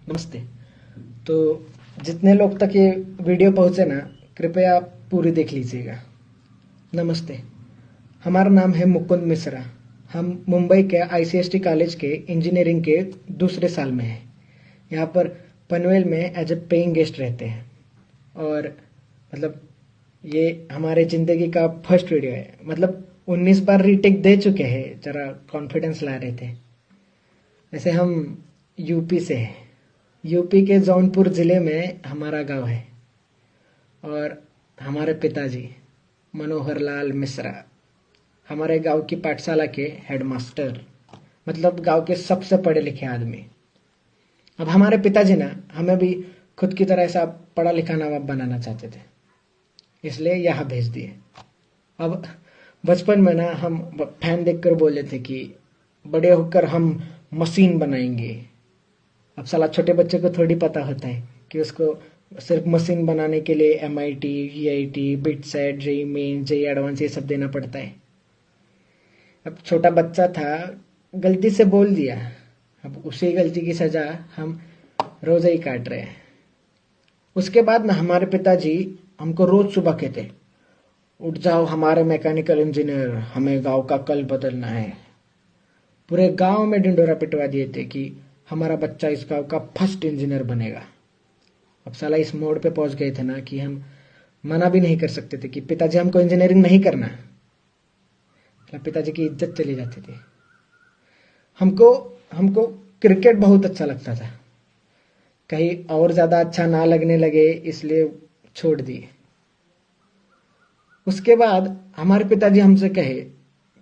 नमस्ते। तो जितने लोग तक ये वीडियो पहुंचे ना, कृपया पूरी देख लीजिएगा। नमस्ते। हमारा नाम है मुकुंद मिश्रा। हम मुंबई के आईसीएसटी कॉलेज के इंजीनियरिंग के दूसरे साल में हैं। यहाँ पर पनवेल में एज ए पेइंग गेस्ट रहते हैं। और मतलब ये हमारे ज़िंदगी का फर्स्ट वीडियो है। मतलब 19 बार रीटेक दे चुके हैं, ज़रा कॉन्फिडेंस ला रहे थे। वैसे हम यूपी से हैं। यूपी के जौनपुर ज़िले में हमारा गांव है। और हमारे पिताजी मनोहर लाल मिश्रा हमारे गांव की पाठशाला के हेडमास्टर, मतलब गांव के सबसे पढ़े लिखे आदमी। अब हमारे पिताजी ना हमें भी खुद की तरह ऐसा पढ़ा लिखा नवाब बनाना चाहते थे, इसलिए यहाँ भेज दिए। अब बचपन में ना हम फैन देखकर बोले थे कि बड़े होकर हम मशीन बनाएंगे। अब साला छोटे बच्चे को थोड़ी पता होता है कि उसको सिर्फ मशीन बनाने के लिए MIT, EIT, BITSAT, JEE main, JEE advance ये सब देना पड़ता है। अब छोटा बच्चा था, गलती से बोल दिया। अब उसी गलती की सजा हम रोज ही काट रहे हैं। उसके बाद ना हमारे पिताजी हमको रोज सुबह कहते, उठ जाओ हमारे मैकेनिकल इंजीनियर, हमें गांव का कल बदलना है। पूरे गांव में ढिंडोरा पिटवा दिए थे कि हमारा बच्चा इस गांव का फर्स्ट इंजीनियर बनेगा। अब साला इस मोड़ पे पहुंच गए थे ना कि हम मना भी नहीं कर सकते थे कि पिताजी हमको इंजीनियरिंग नहीं करना। मतलब पिताजी की इज्जत चली जाती थी। हमको हमको क्रिकेट बहुत अच्छा लगता था। कहीं और ज्यादा अच्छा ना लगने लगे इसलिए छोड़ दिए। उसके बाद हमारे पिताजी हमसे कहे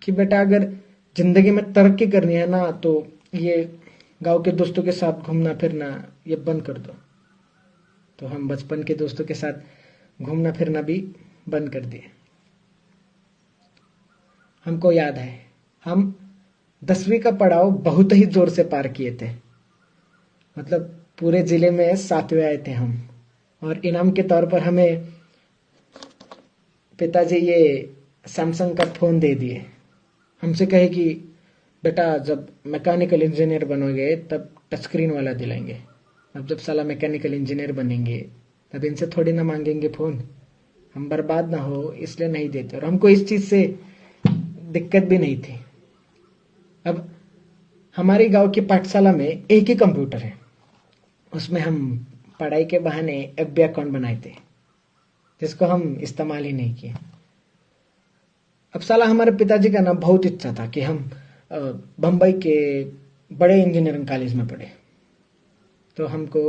कि बेटा अगर जिंदगी में तरक्की करनी है ना तो ये गांव के दोस्तों के साथ घूमना फिरना ये बंद कर दो। तो हम बचपन के दोस्तों के साथ घूमना फिरना भी बंद कर दिए। हमको याद है हम 10वीं का पड़ाव बहुत ही जोर से पार किए थे। मतलब पूरे जिले में 7वें आए थे हम। और इनाम के तौर पर हमें पिताजी ये सैमसंग का फोन दे दिए। हमसे कहे कि बेटा जब मैकेनिकल इंजीनियर बनोगे तब टच स्क्रीन वाला दिलाएंगे। अब जब साला मैकेनिकल इंजीनियर बनेंगे तब इनसे थोड़ी ना मांगेंगे फोन, हम बर्बाद ना हो इसलिए नहीं देते। और हमको इस चीज से दिक्कत भी नहीं थी। अब हमारी गांव की पाठशाला में एक ही कंप्यूटर है, उसमें हम पढ़ाई के बहाने FB अकाउंट बनाए थे जिसको हम इस्तेमाल ही नहीं किए। अब साला हमारे पिताजी का ना बहुत इच्छा था कि हम बम्बई के बड़े इंजीनियरिंग कॉलेज में पढ़े। तो हमको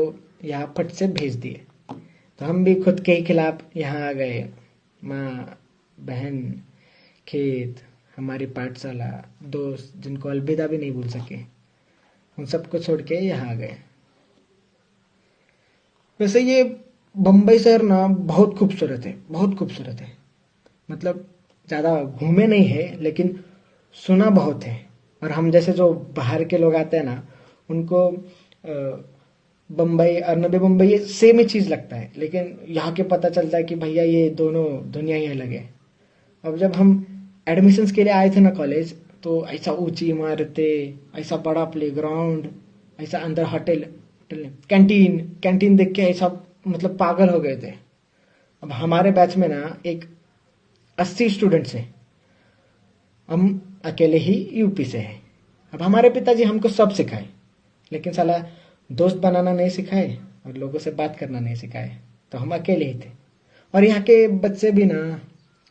यहाँ फट से भेज दिए। तो हम भी खुद के ही खिलाफ यहाँ आ गए। माँ, बहन, खेत, हमारी पाठशाला, दोस्त जिनको अलविदा भी नहीं भूल सके, उन सबको छोड़ के यहाँ आ गए। वैसे ये बम्बई शहर ना बहुत खूबसूरत है, बहुत खूबसूरत है। मतलब ज़्यादा घूमे नहीं है लेकिन सुना बहुत है। और हम जैसे जो बाहर के लोग आते हैं ना उनको बम्बई और नवी मुंबई ये सेम ही चीज़ लगता है, लेकिन यहाँ के पता चलता है कि भैया ये दोनों दुनिया ही अलग है। अब जब हम एडमिशन्स के लिए आए थे ना कॉलेज, तो ऐसा ऊंची इमारतें, ऐसा बड़ा प्लेग्राउंड, ऐसा अंदर होटल, कैंटीन कैंटीन देख के ऐसा मतलब पागल हो गए थे। अब हमारे बैच में ना एक 80 स्टूडेंट्स हैं। हम अकेले ही यूपी से हैं। अब हमारे पिताजी हमको सब सिखाए, लेकिन साला दोस्त बनाना नहीं सिखाए और लोगों से बात करना नहीं सिखाए। तो हम अकेले ही थे। और यहाँ के बच्चे भी ना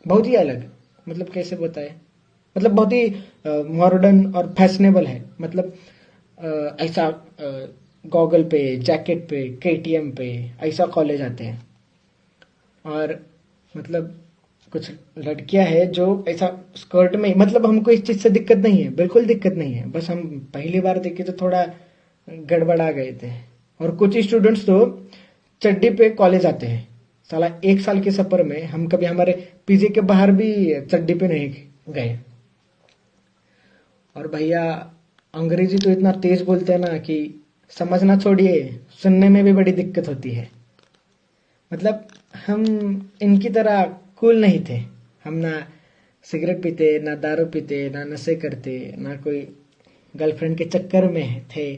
बहुत ही अलग, मतलब कैसे बताए, मतलब बहुत ही मॉडर्न और फैशनेबल है। मतलब ऐसा गॉगल पे, जैकेट पे, KTM पे ऐसा कॉलेज आते हैं। और मतलब कुछ लड़कियां हैं जो ऐसा स्कर्ट में, मतलब हमको इस चीज से दिक्कत नहीं है, बिल्कुल दिक्कत नहीं है। बस हम पहली बार देखे तो थोड़ा गड़बड़ा गए थे। और कुछ स्टूडेंट्स तो चड्डी पे कॉलेज आते हैं। साला 1 साल के सफर में हम कभी हमारे PG के बाहर भी चड्डी पे नहीं गए। और भैया अंग्रेजी तो इतना तेज बोलते हैं ना कि समझना छोड़िए, सुनने में भी बड़ी दिक्कत होती है। मतलब हम इनकी तरह कूल नहीं थे। हम ना सिगरेट पीते, ना दारू पीते, ना नशे करते, ना कोई गर्लफ्रेंड के चक्कर में थे।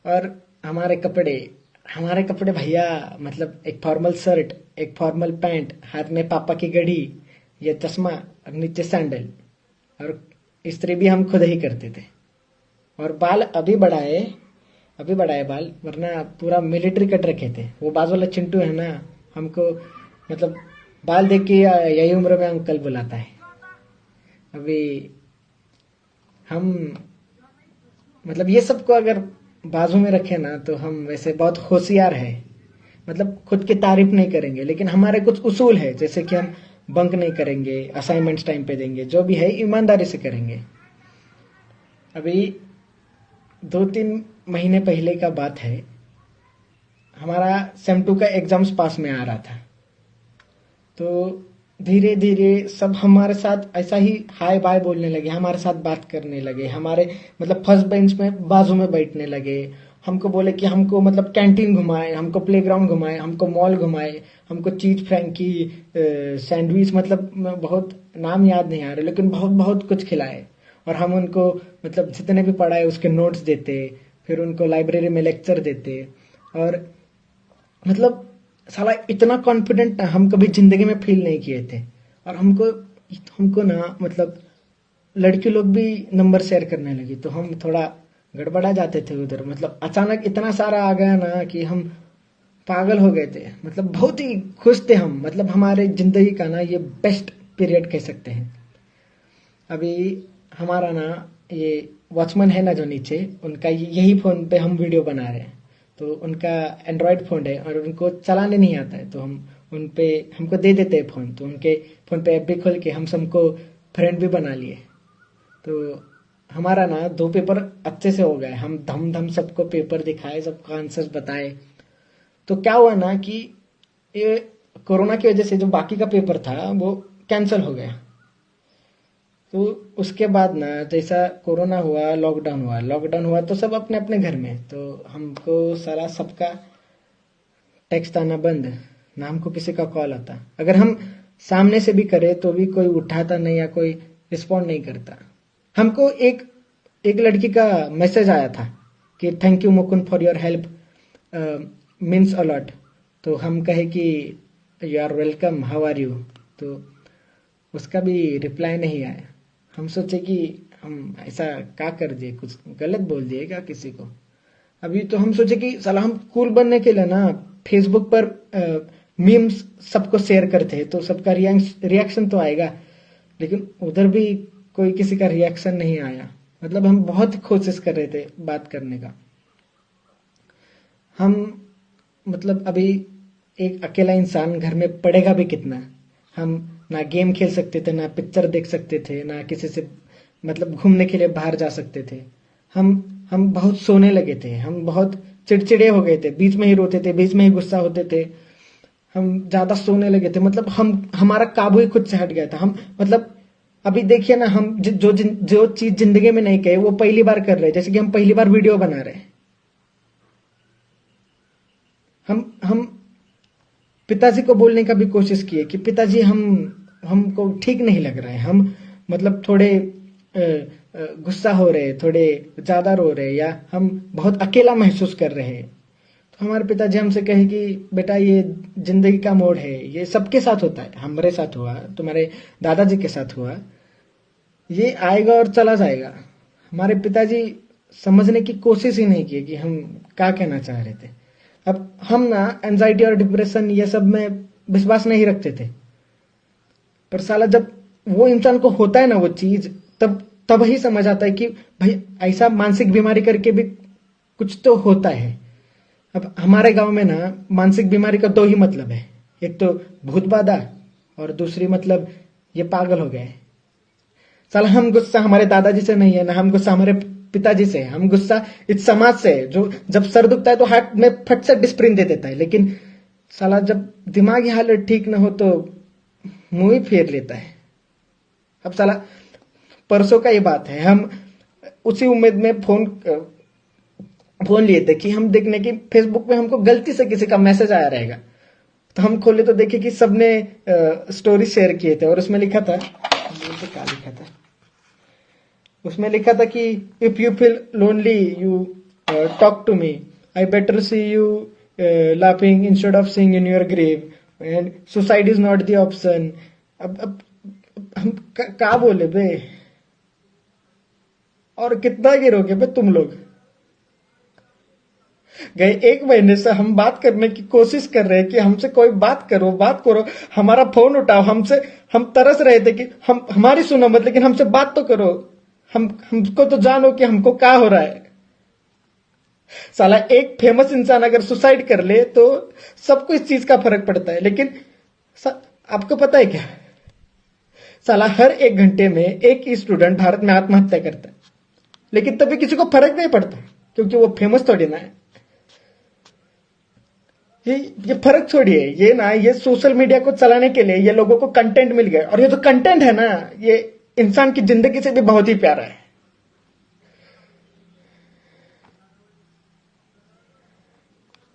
और हमारे कपड़े भैया, मतलब एक फॉर्मल शर्ट, एक फॉर्मल पैंट, हाथ में पापा की घड़ी, ये चश्मा और नीचे सैंडल, और इस्त्री भी हम खुद ही करते थे। और बाल अभी बढ़ाए बाल, वरना पूरा मिलिट्री कट रखे थे। वो बाजू वाला चिंटू है ना, हमको मतलब बाल देख के यही उम्र में अंकल बुलाता है। अभी हम मतलब ये सबको अगर बाजू में रखे ना, तो हम वैसे बहुत होशियार है। मतलब खुद की तारीफ नहीं करेंगे, लेकिन हमारे कुछ उसूल है, जैसे कि हम बंक नहीं करेंगे, असाइनमेंट्स टाइम पे देंगे, जो भी है ईमानदारी से करेंगे। अभी 2-3 महीने पहले का बात है, हमारा सेम 2 का एग्जाम्स पास में आ रहा था। तो धीरे धीरे सब हमारे साथ ऐसा ही हाय बाय बोलने लगे, हमारे साथ बात करने लगे, हमारे मतलब फर्स्ट बेंच में बाजू में बैठने लगे। हमको बोले कि हमको मतलब कैंटीन घुमाए, हमको प्लेग्राउंड घुमाए, हमको मॉल घुमाए, हमको चीज फ्रैंकी, सैंडविच, मतलब बहुत नाम याद नहीं आ रहे, लेकिन बहुत बहुत कुछ खिलाए। और हम उनको मतलब जितने भी पढ़ाए उसके नोट्स देते, फिर उनको लाइब्रेरी में लेक्चर देते। और मतलब साला इतना कॉन्फिडेंट हम कभी जिंदगी में फील नहीं किए थे। और हमको हमको ना मतलब लड़की लोग भी नंबर शेयर करने लगी, तो हम थोड़ा गड़बड़ा जाते थे उधर। मतलब अचानक इतना सारा आ गया ना कि हम पागल हो गए थे। मतलब बहुत ही खुश थे हम, मतलब हमारे जिंदगी का ना ये बेस्ट पीरियड कह सकते हैं। अभी हमारा ना ये वॉचमैन है ना जो नीचे, उनका यही फोन पे हम वीडियो बना रहे हैं। तो उनका एंड्रॉयड फोन है और उनको चलाने नहीं आता है, तो हम उन पे हमको दे देते हैं फोन। तो उनके फोन पे ऐप भी खोल के हम सबको फ्रेंड भी बना लिए। तो हमारा ना 2 पेपर अच्छे से हो गए, हम धम धम सबको पेपर दिखाए, सबको आंसर्स बताए। तो क्या हुआ ना कि ये कोरोना की वजह से जो बाकी का पेपर था वो कैंसिल हो गया। तो उसके बाद ना जैसा कोरोना हुआ, लॉकडाउन हुआ तो सब अपने अपने घर में। तो हमको सारा सबका टेक्स्ट आना बंद, ना हमको किसी का कॉल आता। अगर हम सामने से भी करें तो भी कोई उठाता नहीं या कोई रिस्पॉन्ड नहीं करता। हमको एक एक लड़की का मैसेज आया था कि thank you Mukund for your help, means a lot. तो हम कहे कि you are welcome, how are you. तो उसका भी रिप्लाई नहीं आया। हम सोचे कि हम ऐसा क्या कर दिए, कुछ गलत बोल दिए क्या किसी को। अभी तो हम सोचे कि साला हम कूल बनने के लिए ना फेसबुक पर मीम्स सबको शेयर करते हैं, तो सबका रिएक्शन तो आएगा। लेकिन उधर भी कोई किसी का रिएक्शन नहीं आया। मतलब हम बहुत कोशिश कर रहे थे बात करने का। हम मतलब अभी एक अकेला इंसान घर में पढ़ेगा भी कितना। हम ना गेम खेल सकते थे, ना पिक्चर देख सकते थे, ना किसी से मतलब घूमने के लिए बाहर जा सकते थे। हम बहुत सोने लगे थे, हम बहुत चिड़चिड़े हो गए थे, बीच में ही रोते थे, बीच में ही गुस्सा होते थे। हम ज्यादा सोने लगे थे, मतलब हमारा काबू ही खुद से हट गया था। हम मतलब अभी देखिए ना, हम जो चीज जिंदगी में नहीं कहे वो पहली बार कर रहे हैं। जैसे कि हम पहली बार वीडियो बना रहे हैं। हम पिताजी को बोलने का भी कोशिश किए कि पिताजी हमको ठीक नहीं लग रहा है, हम मतलब थोड़े गुस्सा हो रहे, थोड़े ज्यादा रो रहे, या हम बहुत अकेला महसूस कर रहे हैं। तो हमारे पिताजी हमसे कहे कि बेटा ये जिंदगी का मोड़ है, ये सबके साथ होता है, हमारे साथ हुआ, तुम्हारे दादाजी के साथ हुआ, ये आएगा और चला जाएगा। हमारे पिताजी समझने की कोशिश ही नहीं की कि हम क्या कहना चाह रहे थे। अब हम ना एंजाइटी और डिप्रेशन ये सब में विश्वास नहीं रखते थे, पर साला जब वो इंसान को होता है ना वो चीज, तब तब ही समझ आता है कि भाई ऐसा मानसिक बीमारी करके भी कुछ तो होता है। अब हमारे गांव में ना मानसिक बीमारी का 2 ही मतलब है, एक तो भूत बाधा और दूसरी मतलब ये पागल हो गए। साला हम गुस्सा हमारे दादाजी से नहीं है, ना हम गुस्सा हमारे पिताजी से, हम गुस्सा इस समाज से है, जो जब सर दुखता है तो हाथ में फट से डिस्प्रिन दे देता है, लेकिन साला जब दिमागी हालत ठीक ना हो तो मुंह ही फेर लेता है। अब साला परसों का ये बात है, हम उसी उम्मीद में फोन लिए थे कि हम देखने की फेसबुक पे हमको गलती से किसी का मैसेज आया रहेगा। तो हम खोले तो देखे कि सबने स्टोरी शेयर किए थे, और उसमें लिखा था, क्या लिखा था, उसमें लिखा था कि if you feel lonely you talk to me, I better see you laughing instead of seeing in your grave, and suicide is not the option. अब हम क्या बोले बे, और कितना गिरोगे बे तुम लोग। गए 1 महीने से हम बात करने की कोशिश कर रहे हैं कि हमसे कोई बात करो, हमारा फोन उठाओ, हम तरस रहे थे कि हमारी सुनो मत, लेकिन हमसे बात तो करो, हमको तो जानो कि हमको क्या हो रहा है। साला एक फेमस इंसान अगर सुसाइड कर ले तो सबको इस चीज का फर्क पड़ता है, लेकिन आपको पता है क्या, साला हर 1 घंटे में एक स्टूडेंट भारत में आत्महत्या करता है, लेकिन तभी किसी को फर्क नहीं पड़ता क्योंकि वो फेमस थोड़ी ना है। ये फर्क छोड़िए, ये सोशल मीडिया को चलाने के लिए ये लोगों को कंटेंट मिल गया, और ये जो कंटेंट है ना, ये इंसान की जिंदगी से भी बहुत ही प्यारा है।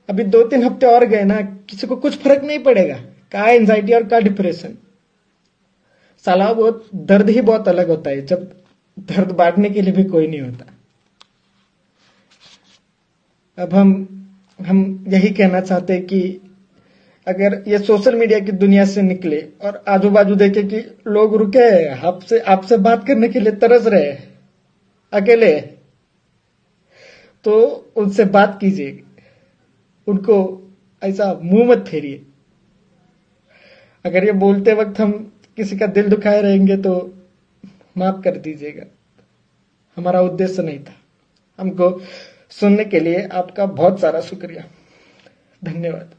अभी 2-3 हफ्ते और गए ना, किसी को कुछ फर्क नहीं पड़ेगा, क्या एंजाइटी और क्या डिप्रेशन। साला वो दर्द ही बहुत अलग होता है जब दर्द बांटने के लिए भी कोई नहीं होता। अब हम यही कहना चाहते हैं कि अगर ये सोशल मीडिया की दुनिया से निकले और आजू बाजू देखे कि लोग रुके आपसे बात करने के लिए तरस रहे अकेले, तो उनसे बात कीजिए, उनको ऐसा मुंह मत फेरिए। अगर ये बोलते वक्त हम किसी का दिल दुखाए रहेंगे तो माफ कर दीजिएगा, हमारा उद्देश्य नहीं था। हमको सुनने के लिए आपका बहुत सारा शुक्रिया, धन्यवाद।